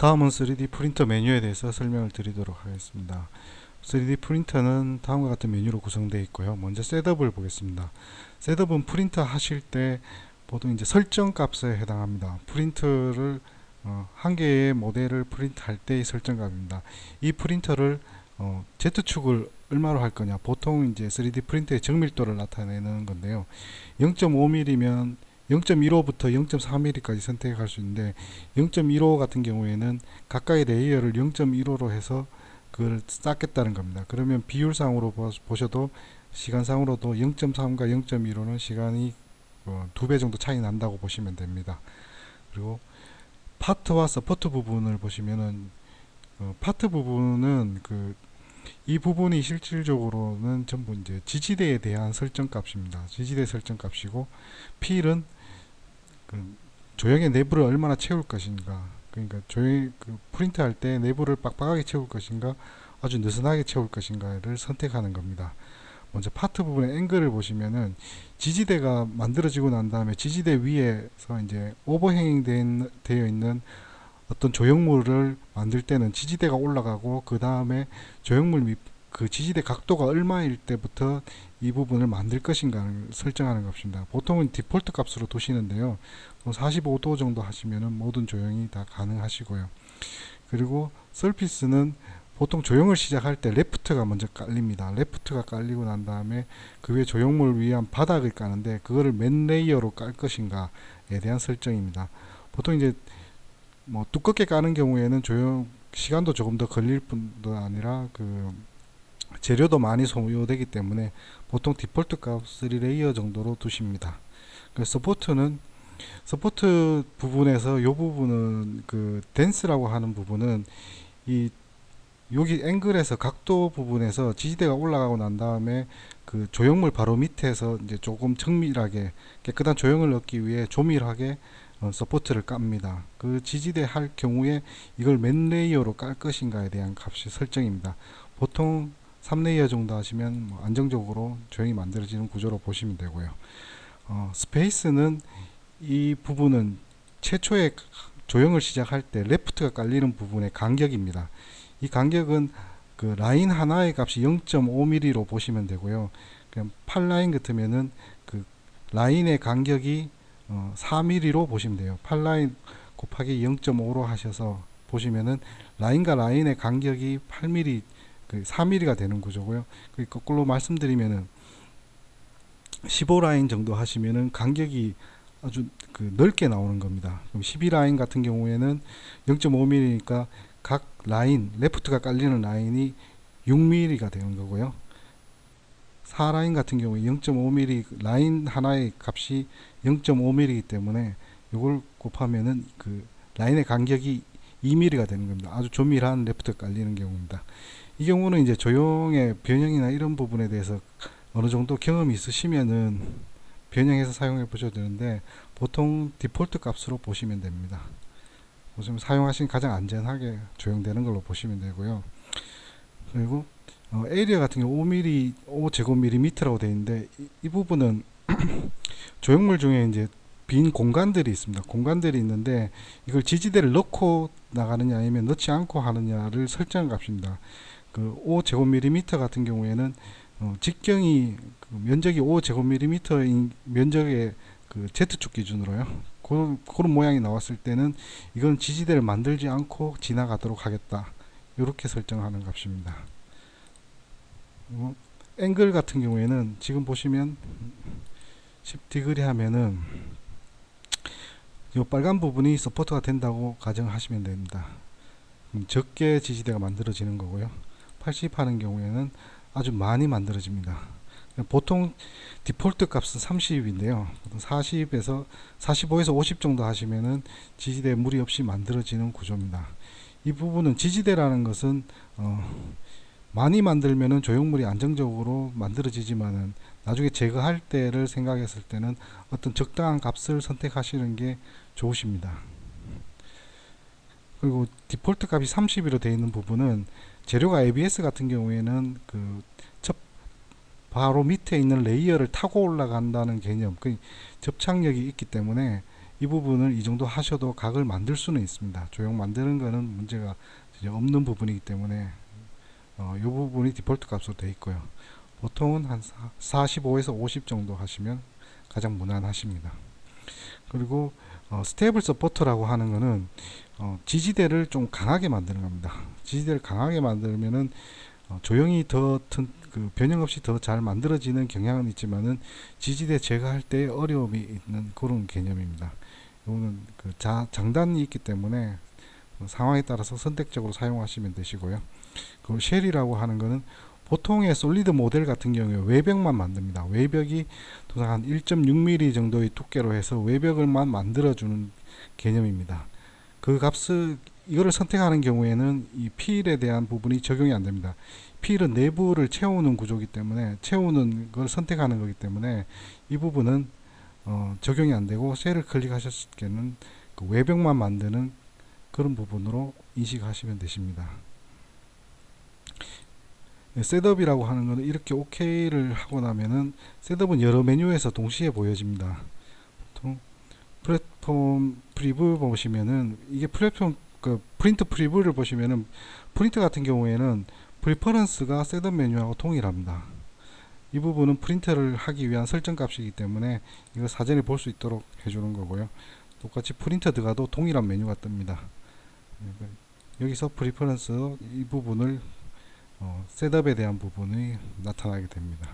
다음은 3D 프린터 메뉴에 대해서 설명을 드리도록 하겠습니다. 3D 프린터는 다음과 같은 메뉴로 구성되어 있고요. 먼저 셋업을 보겠습니다. 셋업은 프린터 하실 때 보통 이제 설정 값에 해당합니다. 프린터를 한 개의 모델을 프린트할 때의 설정 값입니다. 이 프린터를 Z축을 얼마로 할 거냐, 보통 이제 3D 프린터의 정밀도를 나타내는 건데요. 0.5mm면 0.15부터 0.4mm까지 선택할 수 있는데, 0.15 같은 경우에는 각각의 레이어를 0.15로 해서 그걸 쌓겠다는 겁니다. 그러면 비율상으로 보셔도 시간상으로도 0.3과 0.15는 시간이 2배 정도 차이 난다고 보시면 됩니다. 그리고 파트와 서포트 부분을 보시면은 파트 부분은 이 부분이 실질적으로는 전부 이제 지지대에 대한 설정 값입니다. 지지대 설정 값이고, 필은 조형의 내부를 얼마나 채울 것인가, 그러니까 프린트 할 때 내부를 빡빡하게 채울 것인가, 아주 느슨하게 채울 것인가를 선택하는 겁니다. 먼저 파트 부분의 앵글을 보시면은 지지대가 만들어지고 난 다음에 지지대 위에서 이제 오버행잉 되어 있는 어떤 조형물을 만들 때는 지지대가 올라가고, 그 다음에 조형물 그 지지대 각도가 얼마일 때부터 이 부분을 만들 것인가를 설정하는 것입니다. 보통은 디폴트 값으로 두시는데요. 45도 정도 하시면은 모든 조형이 다 가능하시고요. 그리고 서피스는 보통 조형을 시작할 때 레프트가 먼저 깔립니다. 레프트가 깔리고 난 다음에 그 위에 조형물을 위한 바닥을 까는데, 그거를 몇 레이어로 깔 것인가에 대한 설정입니다. 보통 이제 두껍게 까는 경우에는 조형 시간도 조금 더 걸릴 뿐도 아니라 재료도 많이 소요되기 때문에 보통 디폴트 값 3레이어 정도로 두십니다. 서포트 부분에서 이 부분은 댄스라고 하는 부분은 여기 앵글에서 각도 부분에서 지지대가 올라가고 난 다음에 그 조형물 바로 밑에서 이제 조금 정밀하게 깨끗한 조형을 얻기 위해 조밀하게 서포트를 깝니다. 그 지지대 할 경우에 이걸 몇 레이어로 깔 것인가에 대한 값이 설정입니다. 보통 3레이어 정도 하시면 안정적으로 조형이 만들어지는 구조로 보시면 되고요. 스페이스는 이 부분은 최초에 조형을 시작할 때 레프트가 깔리는 부분의 간격입니다. 이 간격은 라인 하나의 값이 0.5mm로 보시면 되고요. 그냥 8라인 같으면은 라인의 간격이 4mm로 보시면 돼요. 8라인 곱하기 0.5로 하셔서 보시면은 라인과 라인의 간격이 8mm, 4mm가 되는 구조고요. 거꾸로 말씀드리면은 15라인 정도 하시면은 간격이 아주 넓게 나오는 겁니다. 그럼 12라인 같은 경우에는 0.5mm니까 각 라인, 레프트가 깔리는 라인이 6mm가 되는 거고요. 4라인 같은 경우에 0.5mm, 라인 하나의 값이 0.5mm이기 때문에 이걸 곱하면은 라인의 간격이 2mm가 되는 겁니다. 아주 조밀한 레프트가 깔리는 경우입니다. 이 경우는 이제 조형의 변형이나 이런 부분에 대해서 어느 정도 경험이 있으시면은 변형해서 사용해 보셔도 되는데, 보통 디폴트 값으로 보시면 됩니다. 보시면 사용하신 가장 안전하게 조형되는 걸로 보시면 되고요. 그리고 에리어 같은 경우 5mm, 5제곱밀리미터라고 되어 있는데, 이 부분은 조형물 중에 이제 빈 공간들이 있습니다. 공간들이 있는데 이걸 지지대를 넣고 나가느냐 아니면 넣지 않고 하느냐를 설정한 값입니다. 5제곱밀리미터 같은 경우에는 직경이 면적이 5제곱밀리미터인 면적의 Z축 기준으로요, 그런 모양이 나왔을 때는 이건 지지대를 만들지 않고 지나가도록 하겠다, 이렇게 설정하는 값입니다. 앵글 같은 경우에는 지금 보시면 10° 하면은 이 빨간 부분이 서포트가 된다고 가정하시면 됩니다. 적게 지지대가 만들어지는 거고요. 80 하는 경우에는 아주 많이 만들어집니다. 보통 디폴트 값은 30인데요. 45에서 50 정도 하시면은 지지대에 무리 없이 만들어지는 구조입니다. 이 부분은 지지대라는 것은 많이 만들면은 조형물이 안정적으로 만들어지지만은 나중에 제거할 때를 생각했을 때는 어떤 적당한 값을 선택하시는 게 좋으십니다. 그리고 디폴트 값이 30으로 되어 있는 부분은 재료가 ABS 같은 경우에는 바로 밑에 있는 레이어를 타고 올라간다는 개념, 접착력이 있기 때문에 이 이 부분을 이 정도 하셔도 각을 만들 수는 있습니다. 조형 만드는 거는 문제가 없는 부분이기 때문에 이 부분이 디폴트 값으로 되어 있고요. 보통은 한 45에서 50 정도 하시면 가장 무난하십니다. 그리고 스테이블 서포터라고 하는 거는 지지대를 좀 강하게 만드는 겁니다. 지지대를 강하게 만들면은 조형이 더 그 변형 없이 더 잘 만들어지는 경향은 있지만은 지지대 제거할 때 어려움이 있는 그런 개념입니다. 이거는 그 장단이 있기 때문에 상황에 따라서 선택적으로 사용하시면 되시고요. 그리고 쉘이라고 하는 거는 보통의 솔리드 모델 같은 경우에 외벽만 만듭니다. 외벽이 한 1.6mm 정도의 두께로 해서 외벽을만 만들어주는 개념입니다. 그 값을 이거를 선택하는 경우에는 이 필에 대한 부분이 적용이 안 됩니다. 필은 내부를 채우는 구조이기 때문에 채우는 걸 선택하는 거기 때문에 이 부분은 적용이 안 되고 쉘을 클릭하셨을 때는 그 외벽만 만드는 그런 부분으로 인식하시면 되십니다. 셋업이라고 하는 것은 이렇게 OK를 하고 나면은 셋업은 여러 메뉴에서 동시에 보여집니다. 보통 플랫폼 프리뷰 보시면은 이게 플랫폼 그 프린트 프리뷰를 보시면은 프린트 같은 경우에는 프리퍼런스가 셋업 메뉴하고 동일합니다. 이 부분은 프린터를 하기 위한 설정 값이기 때문에 이거 사전에 볼 수 있도록 해주는 거고요. 똑같이 프린터 들어가도 동일한 메뉴가 뜹니다. 여기서 프리퍼런스 이 부분을 셋업에 대한 부분이 나타나게 됩니다.